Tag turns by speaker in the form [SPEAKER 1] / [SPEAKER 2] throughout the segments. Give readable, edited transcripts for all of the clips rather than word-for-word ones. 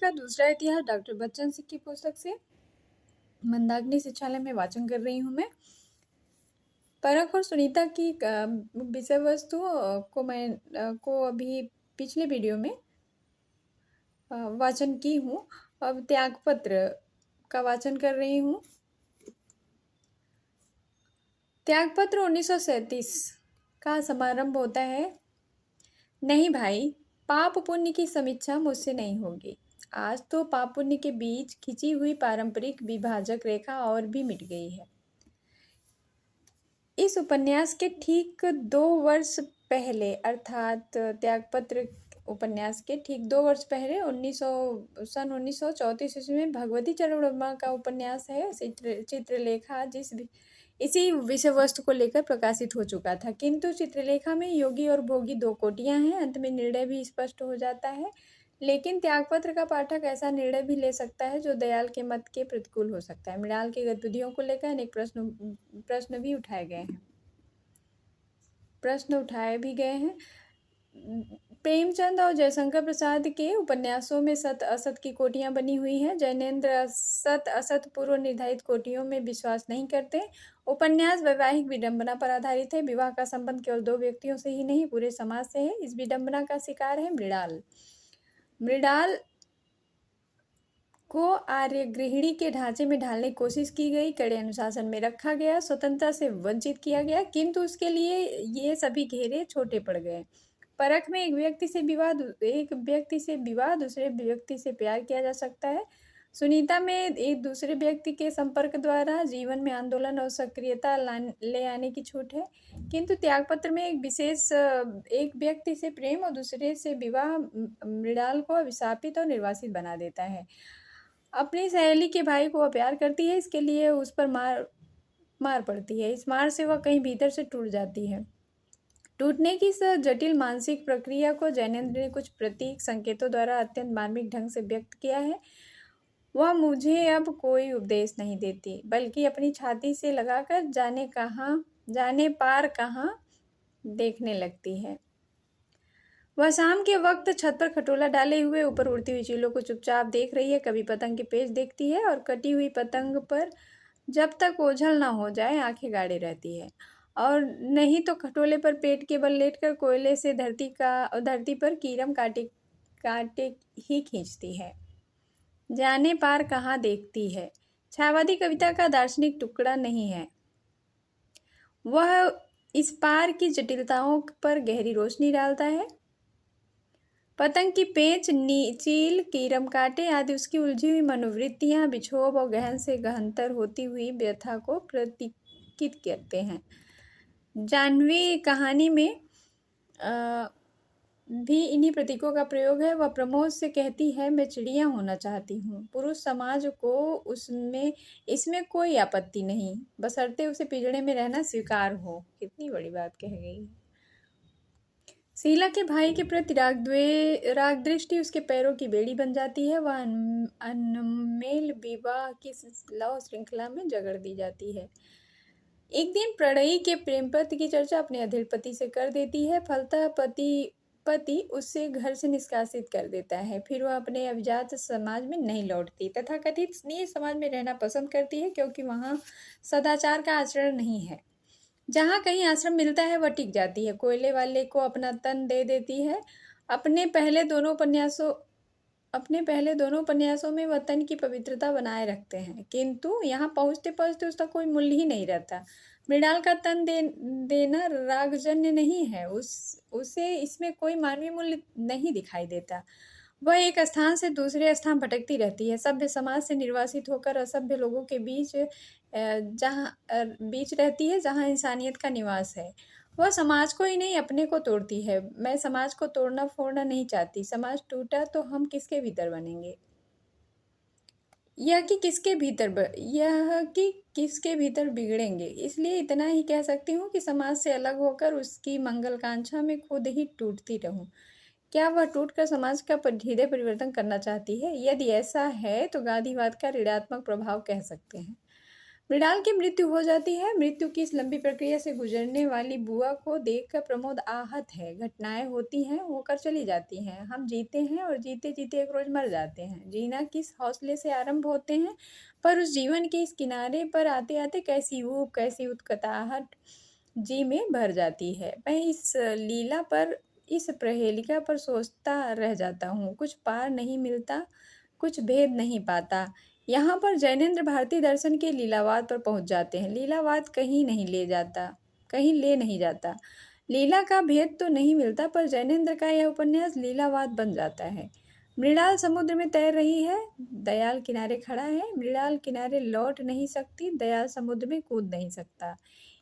[SPEAKER 1] का दूसरा इतिहास डॉक्टर बच्चन सिंह की पुस्तक से मंदाकिनी शिक्षालय में वाचन कर रही हूँ मैं। परख और सुनीता की विषय वस्तु को अभी पिछले वीडियो में वाचन की हूँ। अब त्यागपत्र का वाचन कर रही हूँ। त्यागपत्र 1937 का समारंभ होता है। नहीं भाई, पाप पुण्य की समीक्षा मुझसे नहीं होगी। आज तो पाप पुण्य के बीच खिंची हुई पारंपरिक विभाजक रेखा और भी मिट गई है। इस उपन्यास के ठीक 2 वर्ष पहले अर्थात त्यागपत्र उपन्यास के ठीक 2 वर्ष पहले 1934 ईस्वी में भगवती चरण वर्मा का उपन्यास है चित्रलेखा इसी विषय वस्तु को लेकर प्रकाशित हो चुका था। किंतु चित्रलेखा में योगी और भोगी 2 कोटियां हैं। अंत में निर्णय भी स्पष्ट हो जाता है। लेकिन त्यागपत्र का पाठक ऐसा निर्णय भी ले सकता है जो दयाल के मत के प्रतिकूल हो सकता है। मृणाल की गतिविधियों को लेकर अनेक प्रश्न भी उठाए गए हैं। प्रेमचंद और जयशंकर प्रसाद के उपन्यासों में सत असत की कोटियां बनी हुई हैं। जैनेन्द्र सत असत पूर्व निर्धारित कोटियों में विश्वास नहीं करते। उपन्यास वैवाहिक विडंबना पर आधारित है। विवाह का संबंध केवल 2 व्यक्तियों से ही नहीं, पूरे समाज से है। इस विडंबना का शिकार है मृणाल को आर्य गृहिणी के ढांचे में ढालने की कोशिश की गई, कड़े अनुशासन में रखा गया, स्वतंत्रता से वंचित किया गया, किंतु उसके लिए ये सभी घेरे छोटे पड़ गए। परख में एक व्यक्ति से विवाह, दूसरे व्यक्ति से प्यार किया जा सकता है। सुनीता में एक दूसरे व्यक्ति के संपर्क द्वारा जीवन में आंदोलन और सक्रियता ले आने की छूट है। किंतु त्यागपत्र में एक व्यक्ति से प्रेम और दूसरे से विवाह मृणाल को अभिशापित और निर्वासित बना देता है। अपनी सहेली के भाई को वह प्यार करती है, इसके लिए उस पर मार पड़ती है। इस मार से वह कहीं भीतर से टूट जाती है। टूटने की इस जटिल मानसिक प्रक्रिया को जैनेन्द्र ने कुछ प्रतीक संकेतों द्वारा अत्यंत मार्मिक ढंग से व्यक्त किया है। वह मुझे अब कोई उपदेश नहीं देती, बल्कि अपनी छाती से लगाकर जाने पार कहाँ देखने लगती है। वह शाम के वक्त छत पर खटोला डाले हुए ऊपर उड़ती हुई चीलों को चुपचाप देख रही है। कभी पतंग के पेच देखती है और कटी हुई पतंग पर जब तक ओझल न हो जाए आंखें गाड़े रहती है, और नहीं तो खटोले पर पेट के बल लेटकर कोयले से धरती पर कीरम काटे ही खींचती है। जाने पार कहाँ देखती है छायावादी कविता का दार्शनिक टुकड़ा नहीं है। वह इस पार की जटिलताओं पर गहरी रोशनी डालता है। पतंग की पेंच, चील, कीरम काटे आदि उसकी उलझी हुई मनोवृत्तियां विक्षोभ और गहन से गहनतर होती हुई व्यथा को प्रतीकित करते हैं। जाह्नवी कहानी में भी इन्हीं प्रतीकों का प्रयोग है। वह प्रमोद से कहती है, मैं चिड़िया होना चाहती हूँ। पुरुष समाज को इसमें कोई आपत्ति नहीं, बशर्ते उसे पिंजड़े में रहना स्वीकार हो। कितनी बड़ी बात कह गई। शीला के भाई के प्रति राग दृष्टि उसके पैरों की बेड़ी बन जाती है। वह अनमेल विवाह की लव श्रृंखला में जकड़ दी जाती है। एक दिन प्रणयी के प्रेम पत्र की चर्चा अपने अधीर पति से कर देती है। फलतः पति उससे घर से निष्कासित कर देता है। फिर वह अपने अभिजात समाज में नहीं लौटती तथा कथित स्नेह समाज में रहना पसंद करती है, क्योंकि वहाँ सदाचार का आचरण नहीं है। जहाँ कहीं आश्रम मिलता है वह टिक जाती है। कोयले वाले को अपना तन दे देती है। अपने पहले दोनों उपन्यासों में वह तन की पवित्रता बनाए रखते हैं, किंतु यहाँ पहुँचते पहुँचते उसका कोई मूल्य ही नहीं रहता। मृणाल का तन देना रागजन्य नहीं है। उसे इसमें कोई मानवीय मूल्य नहीं दिखाई देता। वह एक स्थान से दूसरे स्थान भटकती रहती है, सभ्य समाज से निर्वासित होकर असभ्य लोगों के बीच रहती है, जहाँ इंसानियत का निवास है। वह समाज को ही नहीं, अपने को तोड़ती है। मैं समाज को तोड़ना फोड़ना नहीं चाहती। समाज टूटा तो हम किसके भीतर बनेंगे? यह कि किसके भीतर बिगड़ेंगे। इसलिए इतना ही कह सकती हूँ कि समाज से अलग होकर उसकी मंगलकांक्षा में खुद ही टूटती रहूं। क्या वह टूटकर समाज का हृदय परिवर्तन करना चाहती है? यदि ऐसा है तो गांधीवाद का ऋणात्मक प्रभाव कह सकते हैं। मृणाल की मृत्यु हो जाती है। मृत्यु की इस लंबी प्रक्रिया से गुजरने वाली बुआ को देखकर प्रमोद आहत है। घटनाएं होती हैं, होकर चली जाती हैं। हम जीते हैं और जीते जीते एक रोज मर जाते हैं। जीना किस हौसले से आरंभ होते हैं, पर उस जीवन के इस किनारे पर आते आते कैसी ऊब, कैसी उत्कटाहट जी में भर जाती है। मैं इस लीला पर, इस प्रहेलिका पर सोचता रह जाता हूँ। कुछ पार नहीं मिलता, कुछ भेद नहीं पाता। यहाँ पर जैनेन्द्र भारतीय दर्शन के लीलावाद पर पहुँच जाते हैं। लीलावाद कहीं नहीं ले जाता, कहीं ले नहीं जाता। लीला का भेद तो नहीं मिलता, पर जैनेन्द्र का यह उपन्यास लीलावाद बन जाता है। मृणाल समुद्र में तैर रही है, दयाल किनारे खड़ा है। मृणाल किनारे लौट नहीं सकती, दयाल समुद्र में कूद नहीं सकता।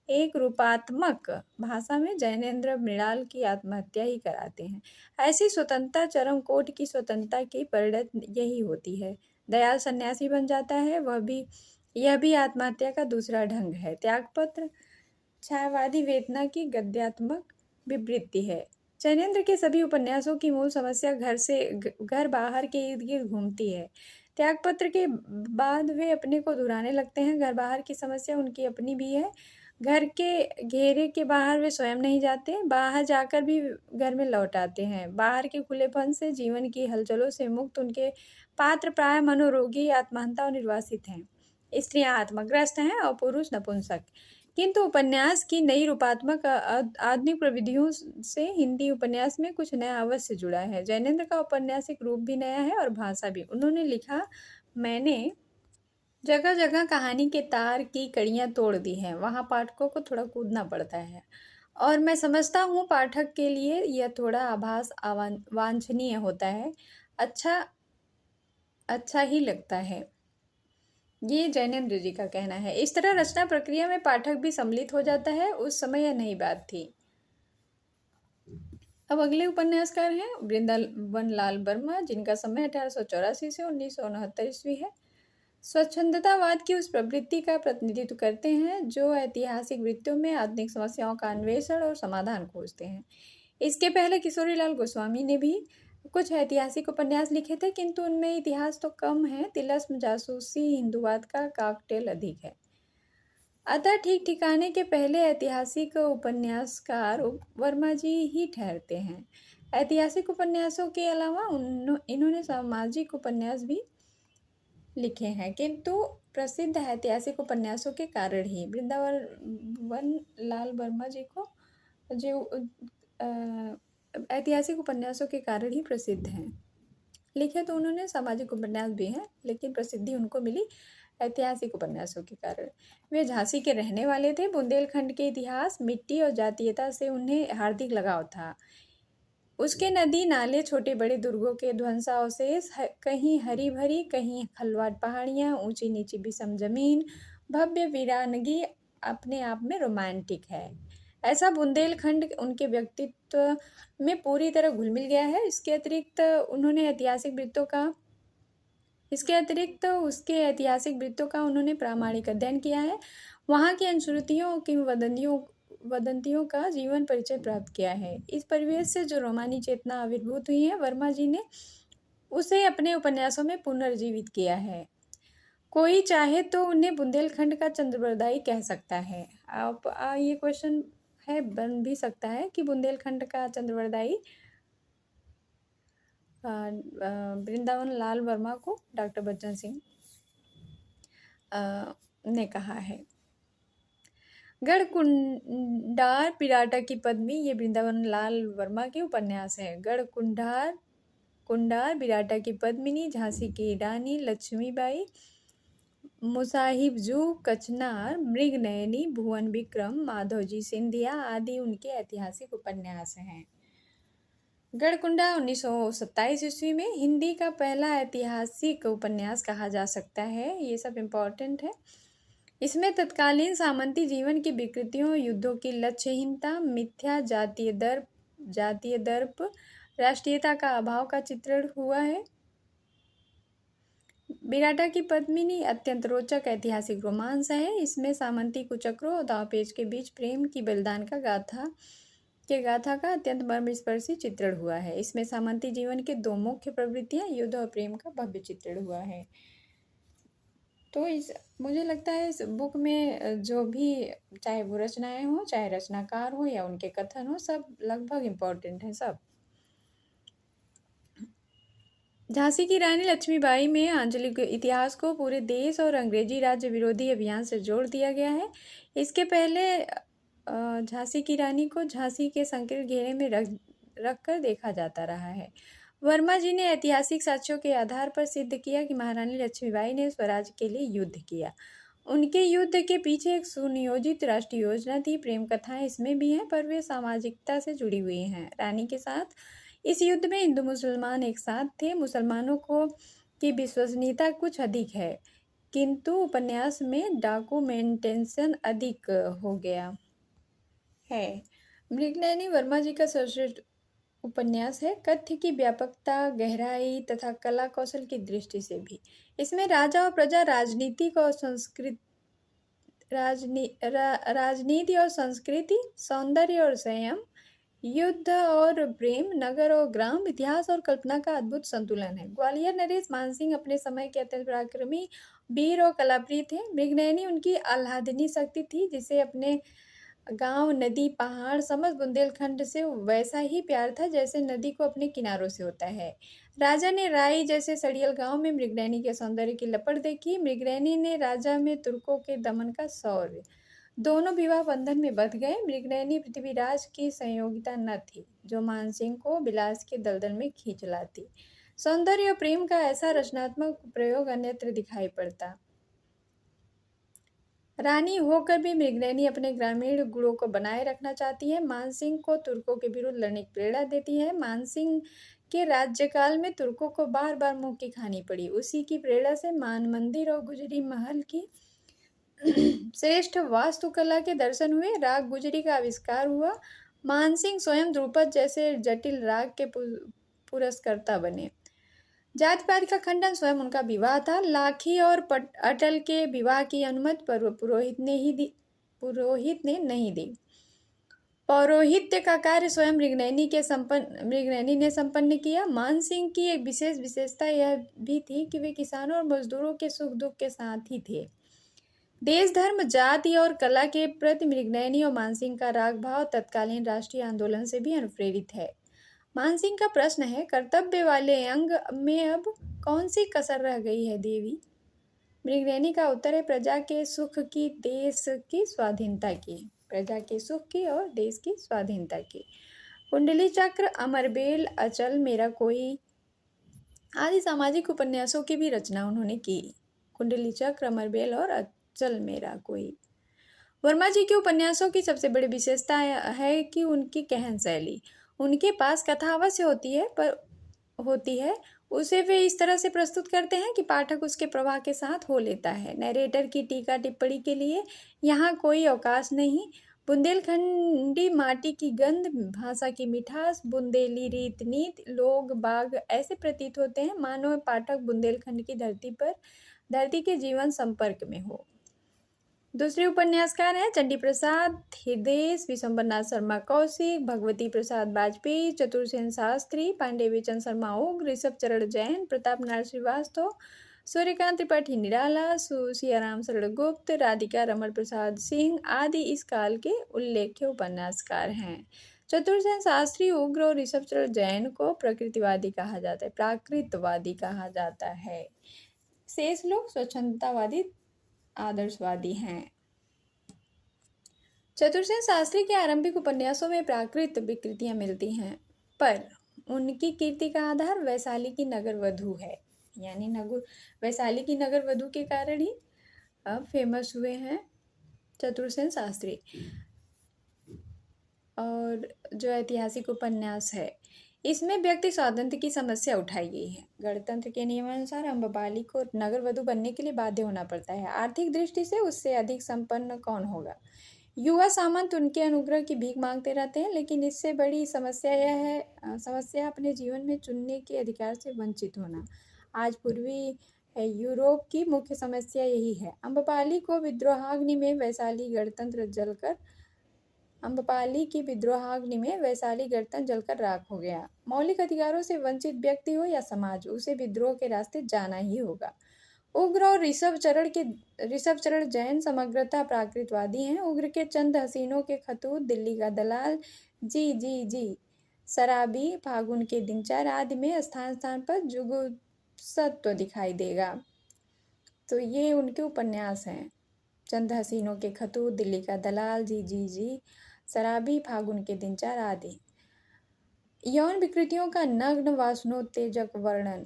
[SPEAKER 1] एक रूपात्मक भाषा में जैनेन्द्र मृणाल की आत्महत्या ही कराते हैं। ऐसी स्वतंत्रता, चरम कोटि की स्वतंत्रता की परिणति यही होती है। दयाल सन्यासी बन जाता है, यह भी आत्महत्या का दूसरा ढंग है। त्यागपत्र छायावादी वेदना की गद्यात्मक विवृत्ति है। जैनेन्द्र के सभी उपन्यासों की मूल समस्या घर बाहर के इर्द गिर्द घूमती है। त्यागपत्र के बाद वे अपने को दुहराने लगते हैं। घर बाहर की समस्या उनकी अपनी भी है। घर के घेरे के बाहर वे स्वयं नहीं जाते, बाहर जाकर भी घर में लौट आते हैं। बाहर के खुलेपन से, जीवन की हलचलों से मुक्त उनके पात्र प्राय मनोरोगी, आत्महंता और निर्वासित हैं। स्त्रियां आत्मग्रस्त हैं और पुरुष नपुंसक। किंतु उपन्यास की नई रूपात्मक आधुनिक प्रविधियों से हिंदी उपन्यास में कुछ नया अवश्य जुड़ा है। जैनेन्द्र का उपन्यासिक रूप भी नया है और भाषा भी। उन्होंने लिखा, मैंने जगह जगह कहानी के तार की कड़ियाँ तोड़ दी हैं। वहाँ पाठकों को थोड़ा कूदना पड़ता है, और मैं समझता हूँ पाठक के लिए यह थोड़ा आभास वांछनीय होता है। अच्छा ही लगता है। ये जैनेन्द्र जी का कहना है। इस तरह रचना प्रक्रिया में पाठक भी सम्मिलित हो जाता है। उस समय यह नई बात थी। अब अगले उपन्यासकार हैं वृंदावन लाल वर्मा, जिनका समय 1884 से 1969 ईस्वी है। स्वच्छंदतावाद की उस प्रवृत्ति का प्रतिनिधित्व करते हैं जो ऐतिहासिक वृत्तों में आधुनिक समस्याओं का अन्वेषण और समाधान खोजते हैं। इसके पहले किशोरीलाल गोस्वामी ने भी कुछ ऐतिहासिक उपन्यास लिखे थे, किंतु उनमें इतिहास तो कम है, तिलस्म, जासूसी, हिंदूवाद का कॉकटेल अधिक है। अतः ठीक ठिकाने के पहले ऐतिहासिक उपन्यासकार वर्मा जी ही ठहरते हैं। ऐतिहासिक उपन्यासों के अलावा इन्होंने सामाजिक उपन्यास भी लिखे हैं, किंतु प्रसिद्ध ऐतिहासिक उपन्यासों के कारण ही वृंदावन लाल वर्मा जी को जो ऐतिहासिक उपन्यासों के कारण ही प्रसिद्ध हैं। लिखे तो उन्होंने सामाजिक उपन्यास भी हैं, लेकिन प्रसिद्धि उनको मिली ऐतिहासिक उपन्यासों के कारण। वे झांसी के रहने वाले थे। बुंदेलखंड के इतिहास, मिट्टी और जातीयता से उन्हें हार्दिक लगाव था। उसके नदी नाले, छोटे बड़े दुर्गों के ध्वंसावशेष, कहीं हरी भरी, कहीं खलवाट पहाड़ियाँ, ऊंची नीची विषम जमीन, भव्य वीरानगी अपने आप में रोमांटिक है। ऐसा बुंदेलखंड उनके व्यक्तित्व में पूरी तरह घुल मिल गया है। इसके अतिरिक्त उसके ऐतिहासिक वृत्तों का उन्होंने प्रामाणिक अध्ययन किया है। वहाँ की अनुश्रुतियों, किंवदंतियों का जीवन परिचय प्राप्त किया है। इस परिवेश से जो रोमानी चेतना आविर्भूत हुई है, वर्मा जी ने उसे अपने उपन्यासों में पुनर्जीवित किया है। कोई चाहे तो उन्हें बुंदेलखंड का चंद्रबरदाई कह सकता है। आप ये क्वेश्चन है, बन भी सकता है कि बुंदेलखंड का चंद्रबरदाई वृंदावन लाल वर्मा को डॉक्टर बच्चन सिंह ने कहा है। गढ़कुंडार पिराटा की पद्मी, ये वृंदावन लाल वर्मा के उपन्यास है। कुंडार बिराटा की पद्मिनी, झांसी की रानी लक्ष्मीबाई, मुसाहिबजू, कचनार, मृगनयनी, भुवन विक्रम, माधवजी सिंधिया आदि उनके ऐतिहासिक उपन्यास हैं। गढ़कुंडा 1927 ईस्वी में हिंदी का पहला ऐतिहासिक उपन्यास कहा जा सकता है। ये सब इम्पोर्टेंट है। इसमें तत्कालीन सामंती जीवन की विकृतियों, युद्धों की लक्ष्यहीनता, मिथ्या जातीय दर्प, राष्ट्रीयता का अभाव का चित्रण हुआ है। बिराटा की पद्मिनी अत्यंत रोचक ऐतिहासिक रोमांस है। इसमें सामंती कुचक्रों और दांवपेच के बीच प्रेम की बलिदान का गाथा का अत्यंत मर्मस्पर्शी चित्रण हुआ है। इसमें सामंती जीवन के दो मुख्य प्रवृत्तियां, युद्ध और प्रेम का भव्य चित्रण हुआ है। तो इस मुझे लगता है इस बुक में जो भी चाहे वो रचनाएँ हों, चाहे रचनाकार हों या उनके कथन हों, सब लगभग इम्पोर्टेंट हैं सब। झांसी की रानी लक्ष्मीबाई में आंचलिक इतिहास को पूरे देश और अंग्रेजी राज्य विरोधी अभियान से जोड़ दिया गया है। इसके पहले झांसी की रानी को झांसी के संकीर्ण घेरे में रखकर देखा जाता रहा है। वर्मा जी ने ऐतिहासिक साक्ष्यों के आधार पर सिद्ध किया कि महारानी लक्ष्मीबाई ने स्वराज के लिए युद्ध किया। उनके युद्ध के पीछे एक सुनियोजित राष्ट्रीय योजना थी। प्रेम कथाएं इसमें भी हैं, पर वे सामाजिकता से जुड़ी हुई हैं। रानी के साथ इस युद्ध में हिंदू मुसलमान एक साथ थे। मुसलमानों को की विश्वसनीयता कुछ अधिक है, किंतु उपन्यास में डॉक्यूमेंटेशन अधिक हो गया है। मृगनयनी वर्मा जी का सर्वश्रेष्ठ उपन्यास है, कथ्य की व्यापकता, गहराई तथा कला कौशल की दृष्टि से भी। इसमें राजा और प्रजा, राजनीतिक और राजनीति और संस्कृति, सौंदर्य और संयम, युद्ध और प्रेम, नगर और ग्राम, इतिहास और कल्पना का अद्भुत संतुलन है। ग्वालियर नरेश मानसिंह अपने समय के अत्यंत पराक्रमी, वीर और कलाप्रिय थे। मृगनयनी उनकी आह्लादिनी शक्ति थी, जिसे अपने गांव, नदी, पहाड़, समस्त बुंदेलखंड से वैसा ही प्यार था जैसे नदी को अपने किनारों से होता है। राजा ने राई जैसे सड़ियल गांव में मृगनयनी के सौंदर्य की लपट देखी। मृगनयनी ने राजा में तुर्कों के दमन का शौर्य। दोनों विवाह बंधन में बंध गए। मृगनयनी पृथ्वीराज की संयोगिता न थी, जो मानसिंह को विलास के दलदल में खींच लाती। सौंदर्य और प्रेम का ऐसा रचनात्मक प्रयोग अन्यत्र दिखाई पड़ता। रानी होकर भी मृगनयनी अपने ग्रामीण गुणों को बनाए रखना चाहती है। मानसिंह को तुर्कों के विरुद्ध लड़ने की प्रेरणा देती है। मानसिंह के राज्यकाल में तुर्कों को बार बार मुंह की खानी पड़ी। उसी की प्रेरणा से मान मंदिर और गुजरी महल की श्रेष्ठ वास्तुकला के दर्शन हुए। राग गुजरी का आविष्कार हुआ। मानसिंह स्वयं ध्रुपद जैसे जटिल राग के पुरस्कर्ता बने। जाति पाति का खंडन स्वयं उनका विवाह था। लाखी और अटल के विवाह की अनुमति पुरोहित ने नहीं दी। पौरोहित्य का कार्य स्वयं मृगनयनी ने संपन्न किया। मानसिंह की एक विशेष विशेषता यह भी थी कि वे किसानों और मजदूरों के सुख दुख के साथ ही थे। देश, धर्म, जाति और कला के प्रति मृगनयनी और मानसिंह का राग भाव तत्कालीन राष्ट्रीय आंदोलन से भी अनुप्रेरित है। मानसिंह का प्रश्न है, कर्तव्य वाले अंग में अब कौन सी कसर रह गई है देवी? मृगनयनी का उत्तर है, प्रजा के सुख की, देश की स्वाधीनता की। प्रजा के सुख की और देश की स्वाधीनता की। कुंडली चक्र, अमरबेल, अचल मेरा कोई आदि सामाजिक उपन्यासों की भी रचना उन्होंने की। कुंडली चक्र, अमरबेल और अचल मेरा कोई। वर्मा जी के उपन्यासों की सबसे बड़ी विशेषता है कि उनकी कहन शैली। उनके पास कथा अवश्य होती है, उसे वे इस तरह से प्रस्तुत करते हैं कि पाठक उसके प्रवाह के साथ हो लेता है। नरेटर की टीका टिप्पणी के लिए यहाँ कोई अवकाश नहीं। बुंदेलखंडी माटी की गंध, भाषा की मिठास, बुंदेली रीत नीति, लोग बाग ऐसे प्रतीत होते हैं मानो पाठक बुंदेलखंड की धरती के जीवन संपर्क में हो। दूसरे उपन्यासकार हैं चंडी प्रसाद, हृदय, विशंबरनाथ शर्मा कौशिक, भगवती प्रसाद वाजपेयी, चतुरसेन शास्त्री, पांडेयचंद शर्मा उग्र, ऋषभ चरण जैन, प्रताप नारायण श्रीवास्तव, सूर्यकांत त्रिपाठी निराला, सियाराम शरण गुप्त, राधिका रमण प्रसाद सिंह आदि इस काल के उल्लेख्य उपन्यासकार हैं। चतुरसेन शास्त्री उग्र और ऋषभ चरण जैन को प्राकृतवादी कहा जाता है। शेष लोग स्वच्छंदतावादी आदर्शवादी हैं। चतुरसेन शास्त्री के आरंभिक उपन्यासों में प्राकृत विकृतियां मिलती हैं, पर उनकी कीर्ति का आधार वैशाली की नगर वधू है। यानी वैशाली की नगर वधू के कारण ही अब फेमस हुए हैं चतुरसेन शास्त्री। और जो ऐतिहासिक उपन्यास है, इसमें व्यक्ति स्वातंत्र्य की समस्या उठाई गई है। गणतंत्र के नियमानुसार अम्रपाली को नगर वधू बनने के लिए बाध्य होना पड़ता है। आर्थिक दृष्टि से उससे अधिक संपन्न कौन होगा? युवा सामंत उनके अनुग्रह की भीख मांगते रहते हैं, लेकिन इससे बड़ी समस्या अपने जीवन में चुनने के अधिकार से वंचित होना। आज पूर्वी यूरोप की मुख्य समस्या यही है। अम्रपाली की विद्रोहाग्नि में वैशाली गणतंत्र जलकर राख हो गया। मौलिक अधिकारों से वंचित व्यक्ति हो या समाज, उसे विद्रोह के रास्ते जाना ही होगा। उग्र और ऋषभ चरण जैन समग्रता प्राकृतवादी हैं। उग्र के चंद हसीनों के खतूत, दिल्ली का दलाल, जी जी जी, शराबी, फागुन के दिन चार आदि में स्थान स्थान पर जुगुप्सत्व दिखाई देगा। तो ये उनके उपन्यास हैं। चंद हसीनों के खतूत, दिल्ली का दलाल, जी जी जी, शराबी, फागुन के दिन चार आदि। यौन विकृतियों का नग्न वासनोत्तेजक वर्णन।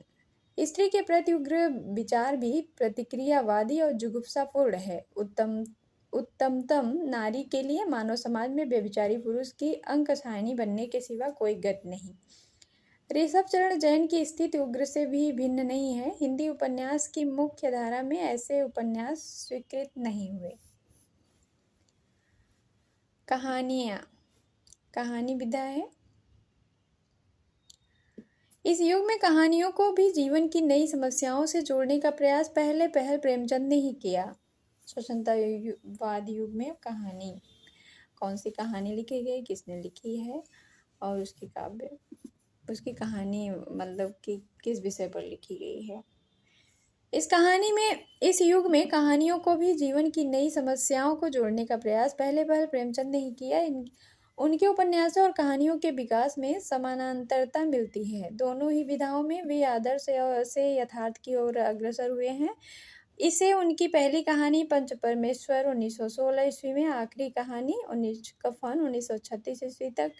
[SPEAKER 1] स्त्री के प्रति उग्र विचार भी प्रतिक्रियावादी और जुगुप्सापूर्ण है। उत्तमतम नारी के लिए मानव समाज में व्यभिचारी पुरुष की अंकसायनी बनने के सिवा कोई गति नहीं। ऋषभ चरण जैन की स्थिति उग्र से भी भिन्न नहीं है। हिंदी उपन्यास की मुख्य धारा में ऐसे उपन्यास स्वीकृत नहीं हुए। कहानियाँ। कहानी विधा है। इस युग में कहानियों को भी जीवन की नई समस्याओं से जोड़ने का प्रयास पहले प्रेमचंद ने ही किया। स्वतंत्रतावाद युग में कहानी, कौन सी कहानी लिखी गई, किसने लिखी है और उसकी कहानी मतलब कि किस विषय पर लिखी गई है। इस युग में कहानियों को भी जीवन की नई समस्याओं को जोड़ने का प्रयास पहले प्रेमचंद ने ही किया। उनके उपन्यासों और कहानियों के विकास में समानांतरता मिलती है। दोनों ही विधाओं में वे आदर्श से यथार्थ की ओर अग्रसर हुए हैं। इसे उनकी पहली कहानी पंच परमेश्वर 1916 ईस्वी में, आखिरी कहानी कफन 1936 ईस्वी तक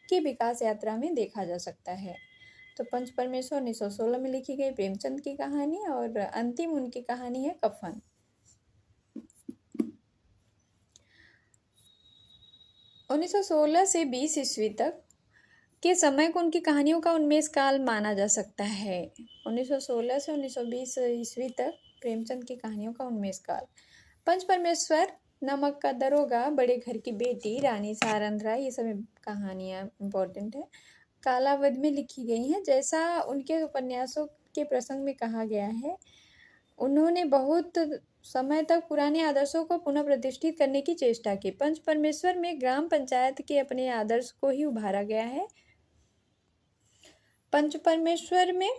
[SPEAKER 1] की विकास यात्रा में देखा जा सकता है। तो पंच परमेश्वर 1916 में लिखी गई प्रेमचंद की कहानी और अंतिम उनकी कहानी है कफन। 1916 से 20 ईस्वी तक के समय को उनकी कहानियों का उन्मेष काल माना जा सकता है। 1916 से 1920 ईस्वी तक प्रेमचंद की कहानियों का उन्मेष काल। पंच परमेश्वर, नमक का दरोगा, बड़े घर की बेटी, रानी सारंधरा, ये सब कहानियाँ इम्पोर्टेंट है, कालावध में लिखी गई हैं। जैसा उनके उपन्यासों के प्रसंग में कहा गया है, उन्होंने बहुत समय तक पुराने आदर्शों को पुनः प्रतिष्ठित करने की चेष्टा की। पंच परमेश्वर में ग्राम पंचायत के अपने आदर्श को ही उभारा गया है। पंच परमेश्वर में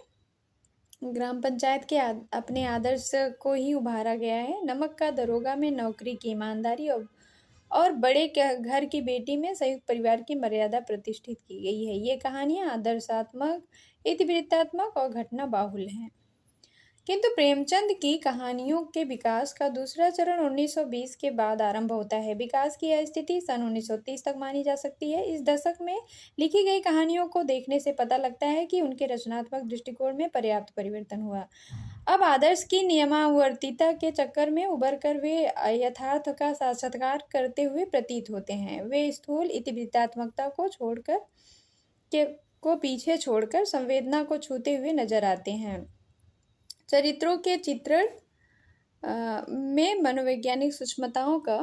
[SPEAKER 1] ग्राम पंचायत के अपने आदर्श को ही उभारा गया है। नमक का दरोगा में नौकरी की ईमानदारी और बड़े घर की बेटी में संयुक्त परिवार की मर्यादा प्रतिष्ठित की गई है। ये कहानियाँ आदर्शात्मक, इतिवृत्तात्मक और घटना बाहुल हैं। किंतु प्रेमचंद की कहानियों के विकास का दूसरा चरण 1920 के बाद आरंभ होता है। विकास की यह स्थिति सन 1930 तक मानी जा सकती है। इस दशक में लिखी गई कहानियों को देखने से पता लगता है कि उनके रचनात्मक दृष्टिकोण में पर्याप्त परिवर्तन हुआ। अब आदर्श की नियमानुवर्तिता के चक्कर में उभरकर वे यथार्थ का साक्षात्कार करते हुए प्रतीत होते हैं। वे स्थूल इतिवृत्तात्मकता को पीछे छोड़कर संवेदना को छूते हुए नजर आते हैं। चरित्रों के चित्रण में मनोवैज्ञानिक सूक्ष्मताओं का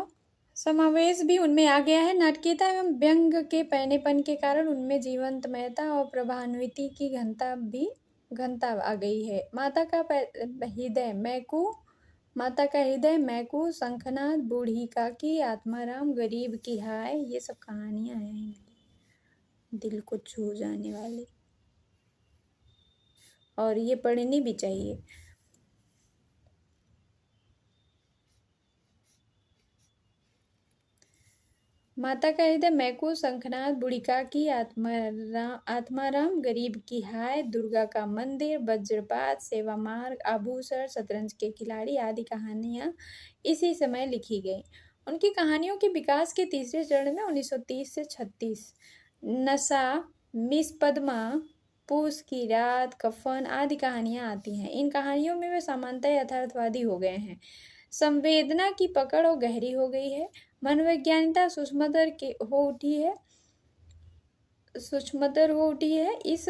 [SPEAKER 1] समावेश भी उनमें आ गया है। नाटकीयता एवं व्यंग के पैनेपन के कारण उनमें जीवंतमयता और प्रभान्विति की घनता आ गई है। माता का हृदय मैकू, शंखनाद, बूढ़ी काकी, आत्माराम, गरीब की हाय, ये सब कहानियां हैं दिल को छू जाने वाली, और ये पढ़नी भी चाहिए। माता का हृदय मैकू, शंखनाद, बुढ़िका की, आत्माराम, गरीब की हाय, दुर्गा का मंदिर, वज्रपात, सेवा मार्ग, आभूषण, शतरंज के खिलाड़ी आदि कहानियाँ इसी समय लिखी गई। उनकी कहानियों के विकास के तीसरे चरण में 1930 से 36 नशा, मिस पद्मा, पूस की रात, कफन आदि कहानियाँ आती हैं। इन कहानियों में वे सामान्यतः यथार्थवादी हो गए हैं। संवेदना की पकड़ और गहरी हो गई है। मनोवैज्ञानिकता सूक्ष्मतर हो उठी है। इस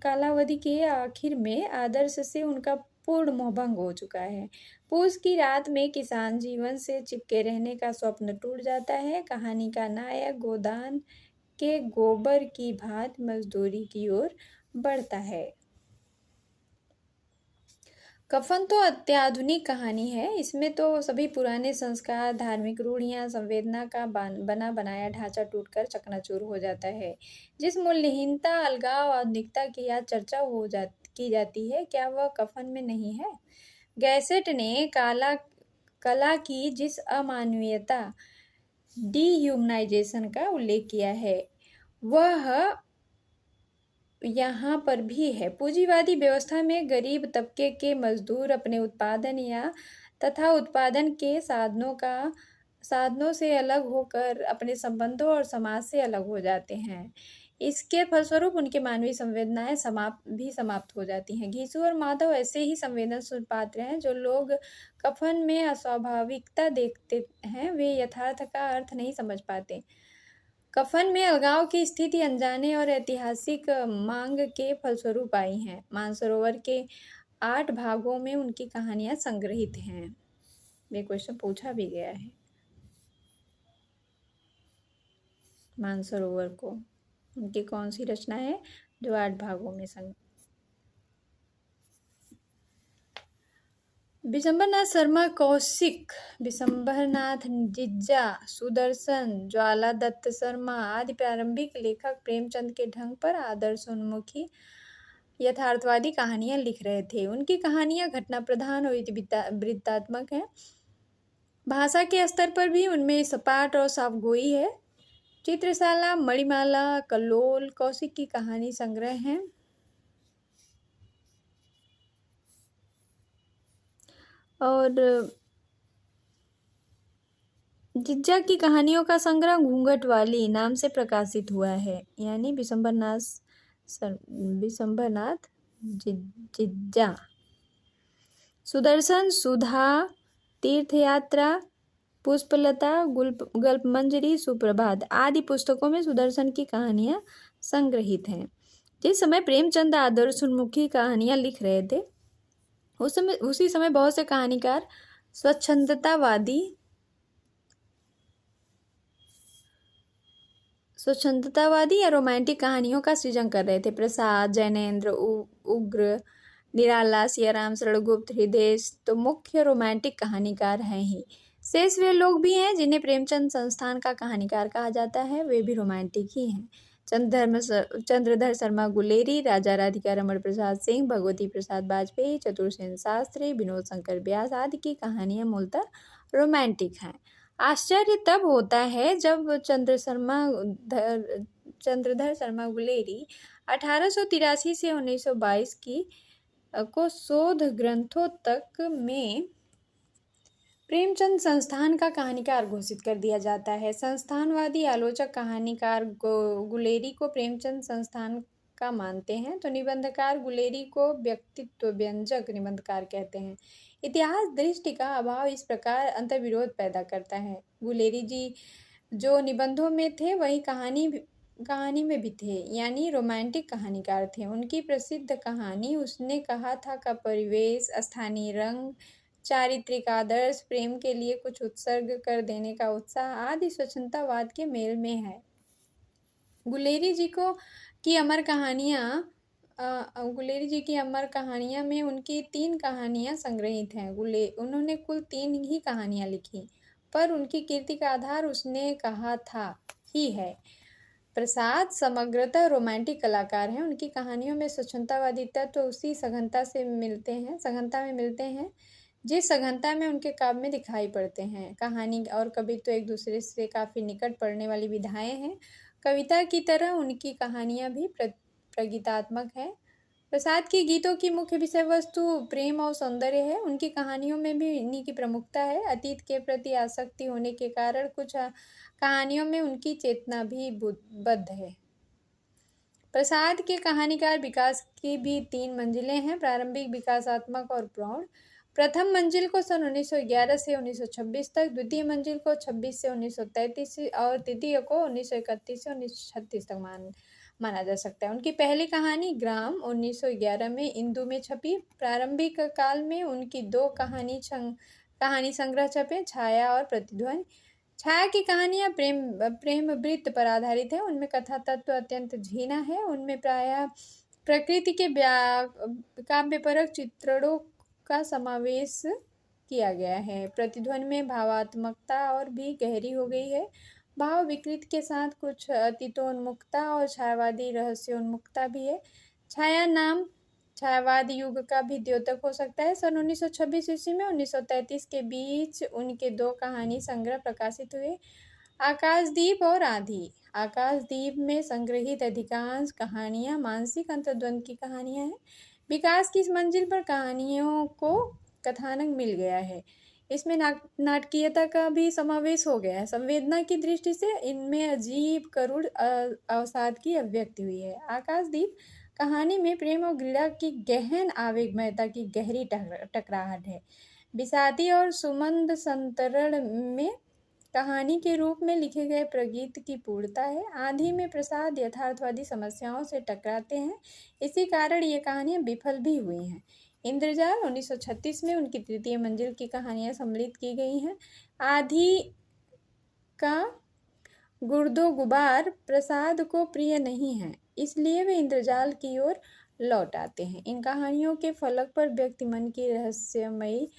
[SPEAKER 1] कालावधि के आखिर में आदर्श से उनका पूर्ण मोहभंग हो चुका है। पूस की रात में किसान जीवन से चिपके रहने का स्वप्न टूट जाता है। कहानी का नायक गोदान के गोबर की भांति मजदूरी की ओर बढ़ता है। कफन तो अत्याधुनिक कहानी है। इसमें तो सभी पुराने संस्कार, धार्मिक रूढ़ियां, संवेदना का बना बनाया ढांचा टूटकर चकनाचूर हो जाता है। जिस मूल्यहीनता, अलगाव, आधुनिकता की आज चर्चा की जाती है, क्या वह कफन में नहीं है? गैसेट ने कला की जिस अमानवीयता डीह्यूमनाइजेशन का उल्लेख किया है वह यहाँ पर भी है। पूंजीवादी व्यवस्था में गरीब तबके के मजदूर अपने उत्पादन तथा उत्पादन के साधनों से अलग होकर अपने संबंधों और समाज से अलग हो जाते हैं। इसके फलस्वरूप उनके मानवीय संवेदनाएं समाप्त हो जाती हैं। घीसू और माधव ऐसे ही संवेदनशील पात्र हैं। जो लोग कफन में अस्वाभाविकता देखते हैं वे यथार्थ का अर्थ नहीं समझ पाते। कफन में अलगाव की स्थिति अनजाने और ऐतिहासिक मांग के फलस्वरूप आई है। मानसरोवर के 8 भागों में उनकी कहानियां संग्रहित हैं। ये क्वेश्चन पूछा भी गया है। मानसरोवर को उनकी कौन सी रचना है जो 8 भागों में विशंबरनाथ शर्मा कौशिक, विशंबरनाथ जिज्जा, सुदर्शन, ज्वाला दत्त शर्मा आदि प्रारंभिक लेखक प्रेमचंद के ढंग पर आदर्शोन्मुखी यथार्थवादी कहानियां लिख रहे थे। उनकी कहानियां घटना प्रधान और वृत्तात्मक हैं। भाषा के स्तर पर भी उनमें सपाट और साफगोई है। चित्रशाला, मणिमाला, कल्लोल कौशिक की कहानी संग्रह हैं। और जिज्जा की कहानियों का संग्रह घूंघट वाली नाम से प्रकाशित हुआ है। यानी विशंबरनाथ जिज्जा। सुदर्शन, सुधा, तीर्थयात्रा, पुष्पलता, गल्पमंजरी, सुप्रभात आदि पुस्तकों में सुदर्शन की कहानियां संग्रहित हैं। जिस समय प्रेमचंद आदर्शोन्मुखी कहानियां लिख रहे थे उसी समय बहुत से कहानीकार स्वच्छंदतावादी या रोमांटिक कहानियों का सृजन कर रहे थे। प्रसाद, जैनेन्द्र, उग्र, निराला, सियाराम, शरणगुप्त, हृदय तो मुख्य रोमांटिक कहानीकार हैं ही। शेष वे लोग भी हैं जिन्हें प्रेमचंद संस्थान का कहानीकार कहा जाता है, वे भी रोमांटिक ही हैं। चंद्रधर शर्मा गुलेरी, राजा राधिका रमण प्रसाद सिंह, भगवती प्रसाद वाजपेयी, चतुरसेन शास्त्री, विनोद शंकर व्यास आदि की कहानियां मूलतः रोमांटिक हैं। आश्चर्य तब होता है जब चंद्रधर शर्मा गुलेरी 1883 से 1922 को शोध ग्रंथों तक में प्रेमचंद संस्थान का कहानीकार घोषित कर दिया जाता है। संस्थानवादी आलोचक कहानीकार गुलेरी को प्रेमचंद संस्थान का मानते हैं तो निबंधकार गुलेरी को व्यक्तित्व व्यंजक निबंधकार कहते हैं। इतिहास दृष्टि का अभाव इस प्रकार अंतर्विरोध पैदा करता है। गुलेरी जी जो निबंधों में थे वही कहानी में भी थे, यानी रोमांटिक कहानीकार थे। उनकी प्रसिद्ध कहानी उसने कहा था का परिवेश, स्थानीय रंग, चारित्रिक आदर्श, प्रेम के लिए कुछ उत्सर्ग कर देने का उत्साह आदि स्वच्छंदतावाद के मेल में है। गुलेरी जी की अमर कहानियां में उनकी 3 कहानियां संग्रहित हैं। उन्होंने कुल 3 ही कहानियां लिखी, पर उनकी कीर्ति का आधार उसने कहा था ही है। प्रसाद समग्रतः रोमांटिक कलाकार हैं। उनकी कहानियों में स्वच्छंदतावादी तत्व उसी सघनता में मिलते हैं जिस सघनता में उनके काव्य में दिखाई पड़ते हैं। कहानी और कवित्व एक दूसरे से काफी निकट पड़ने वाली विधाएं हैं। कविता की तरह उनकी कहानियां भी प्रगीतात्मक है। प्रसाद के गीतों की मुख्य विषय वस्तु प्रेम और सौंदर्य है। उनकी कहानियों में भी इन्हीं की प्रमुखता है। अतीत के प्रति आसक्ति होने के कारण कुछ कहानियों में उनकी चेतना भी बद्ध है। प्रसाद के कहानीकार विकास की भी 3 मंजिलें हैं, प्रारंभिक, विकासात्मक और प्रौढ़। प्रथम मंजिल को सन 1911 से 1926 तक, द्वितीय मंजिल को 26 से 1933 और तृतीय को 1931 से 1936 तक माना जा सकता है। उनकी पहली कहानी ग्राम 1911 में इंदु में छपी। प्रारंभिक काल में उनकी 2 कहानी संग्रह छपे, छाया और प्रतिध्वनि। छाया की कहानियां प्रेम वृत्त पर आधारित है। उनमें कथा तत्व अत्यंत झीना है। उनमें प्रायः प्रकृति के काव्यपरक चित्रणों का समावेश किया गया है। प्रतिध्वनि में भावात्मकता और भी गहरी हो गई है। भाव विकृति के साथ कुछ अतीतोन्मुखता और छायावादी रहस्योन्मुखता भी है। छायावाद युग का भी द्योतक हो सकता है। सन 1926 ईस्वी में 1933 के बीच उनके 2 कहानी संग्रह प्रकाशित हुए, आकाशदीप और आंधी। आकाशदीप में संग्रहित अधिकांश कहानियां मानसिक अंतर्द्वंद की कहानियां हैं। विकास की इस मंजिल पर कहानियों को कथानक मिल गया है। इसमें नाटकीयता का भी समावेश हो गया है। संवेदना की दृष्टि से इनमें अजीब करुण अवसाद की अभिव्यक्ति हुई है। आकाशदीप कहानी में प्रेम और घृणा की गहन आवेगमयता की गहरी टकराहट है। बिसाती और सुमंद संतरण में कहानी के रूप में लिखे गए प्रगीत की पूर्णता है। आंधी में प्रसाद यथार्थवादी समस्याओं से टकराते हैं, इसी कारण ये कहानियां विफल भी हुई हैं। इंद्रजाल 1936 में उनकी तृतीय मंजिल की कहानियां सम्मिलित की गई हैं। आधी का गुर्दो गुबार प्रसाद को प्रिय नहीं है, इसलिए वे इंद्रजाल की ओर लौट आते हैं। इन कहानियों के फलक पर व्यक्ति मन की रहस्यमयी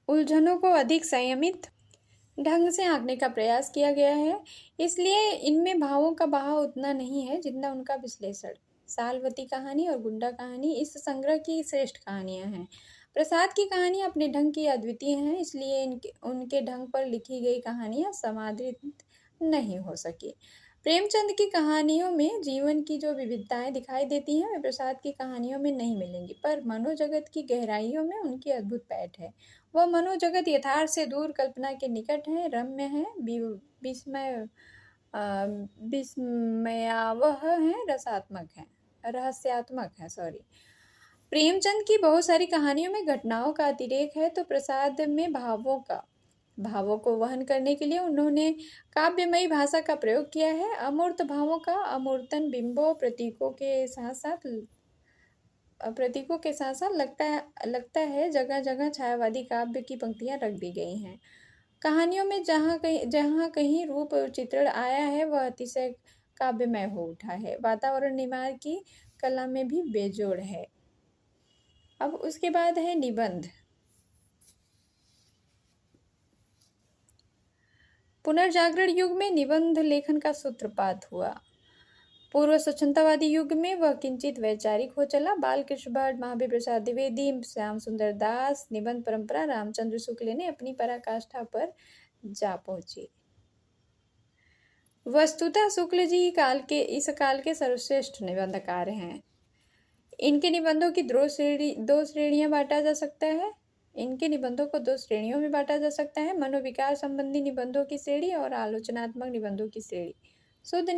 [SPEAKER 1] उलझनों को अधिक संयमित ढंग से आंकने का प्रयास किया गया है, इसलिए इनमें भावों का बहाव उतना नहीं है जितना उनका विश्लेषण। सालवती कहानी और गुंडा कहानी इस संग्रह की श्रेष्ठ कहानियां हैं। प्रसाद की कहानियां अपने ढंग की अद्वितीय हैं, इसलिए उनके ढंग पर लिखी गई कहानियां समादृत नहीं हो सकी। प्रेमचंद की कहानियों में जीवन की जो विविधताएं दिखाई देती हैं, वे प्रसाद की कहानियों में नहीं मिलेंगी, पर मनोजगत की गहराइयों में उनकी अद्भुत पैठ है। वह मनोजगत यथार्थ से दूर, कल्पना के निकट है, रम्य है, विस्मय विस्मयावह है, रसात्मक है, रहस्यात्मक है। प्रेमचंद की बहुत सारी कहानियों में घटनाओं का अतिरेक है, तो प्रसाद में भावों को वहन करने के लिए उन्होंने काव्यमयी भाषा का प्रयोग किया है। अमूर्त भावों का अमूर्तन बिंबों प्रतीकों के साथ साथ लगता है जगह जगह छायावादी काव्य की पंक्तियां रख दी गई हैं। कहानियों में जहाँ कहीं रूप चित्रण आया है, वह अतिशय काव्यमय हो उठा है। वातावरण निर्माण की कला में भी बेजोड़ है। अब उसके बाद है निबंध। पुनर्जागरण युग में निबंध लेखन का सूत्रपात हुआ। पूर्व स्वच्छंदवादी युग में वह किंचित वैचारिक हो चला। बालकृष्ण भट्ट, महावीर प्रसाद द्विवेदी, श्याम सुंदर दास, निबंध परंपरा रामचंद्र शुक्ल ने अपनी पराकाष्ठा पर जा पहुंची। वस्तुतः शुक्ल जी इस काल के सर्वश्रेष्ठ निबंधकार हैं। इनके निबंधों की दो श्रेणियां बांटा जा सकता है। इनके निबंधों को 2 श्रेणियों में बांटा जा सकता है: मनोविकार संबंधी निबंधों की श्रेणी और आलोचनात्मक निबंधों की श्रेणी। शुद्ध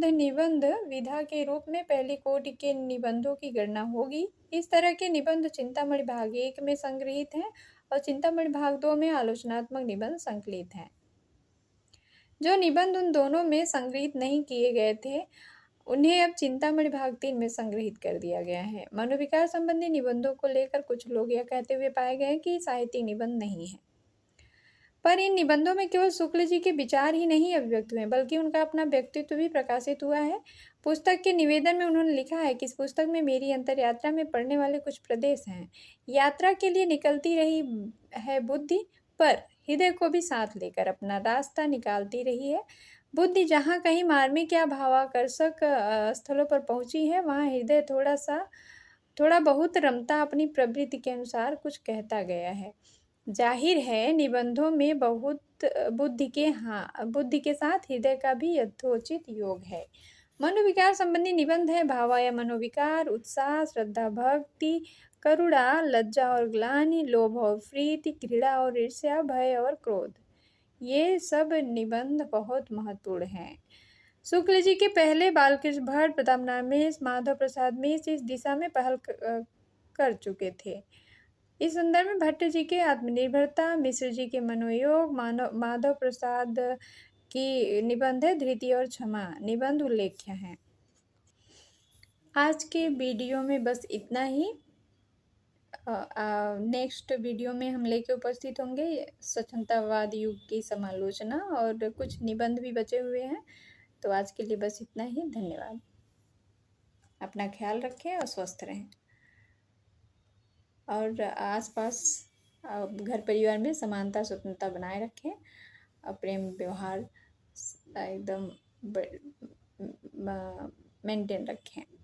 [SPEAKER 1] निबंध विधा के रूप में पहली कोटि के निबंधों की गणना होगी। इस तरह के निबंध चिंतामणि भाग 1 में संग्रहित हैं और चिंतामणि भाग 2 में आलोचनात्मक निबंध संकलित हैं। जो निबंध उन दोनों में संग्रहित नहीं किए गए थे, उन्हें अब चिंतामणि भाग 3 में संग्रहित कर दिया गया है। मनोविकार संबंधी निबंधों को लेकर कुछ लोग यह कहते हुए पाए गए कि साहित्यिक निबंध नहीं है, पर इन निबंधों में केवल शुक्ल जी के विचार ही नहीं अभिव्यक्त हुए, बल्कि उनका अपना व्यक्तित्व भी प्रकाशित हुआ है। पुस्तक के निवेदन में उन्होंने लिखा है कि इस पुस्तक में मेरी अंतर यात्रा में पढ़ने वाले कुछ प्रदेश हैं। यात्रा के लिए निकलती रही है बुद्धि, पर हृदय को भी साथ लेकर अपना रास्ता निकालती रही है। बुद्धि जहाँ कहीं मार्मिक या भावाकर्षक स्थलों पर पहुंची है, वहाँ हृदय थोड़ा बहुत रमता अपनी प्रवृत्ति के अनुसार कुछ कहता गया है। जाहिर है निबंधों में बहुत बुद्धि के साथ हृदय का भी यथोचित योग है। मनोविकार संबंधी निबंध है भावा या मनोविकार, उत्साह, श्रद्धा, भक्ति, करुणा, लज्जा और ग्लानि, लोभ और प्रीति, घृणा और ईर्ष्या, भय और क्रोध। ये सब निबंध बहुत महत्वपूर्ण हैं। शुक्ल जी के पहले बालकृष्ण भट्ट, प्रताप नारायण मिश्र, माधव प्रसाद मिश्र इस दिशा में पहल कर चुके थे। इस संदर्भ में भट्ट जी के आत्मनिर्भरता, मिश्र जी के मनोयोग, माधव प्रसाद की निबंध है धृति और क्षमा निबंध उल्लेख्य हैं। आज के वीडियो में बस इतना ही। नेक्स्ट वीडियो में हम लेके उपस्थित होंगे स्वच्छंदवाद युग की समालोचना, और कुछ निबंध भी बचे हुए हैं। तो आज के लिए बस इतना ही। धन्यवाद। अपना ख्याल रखें और स्वस्थ रहें, और आसपास घर परिवार में समानता स्वतंत्रता बनाए रखें, और प्रेम व्यवहार एकदम मेंटेन रखें।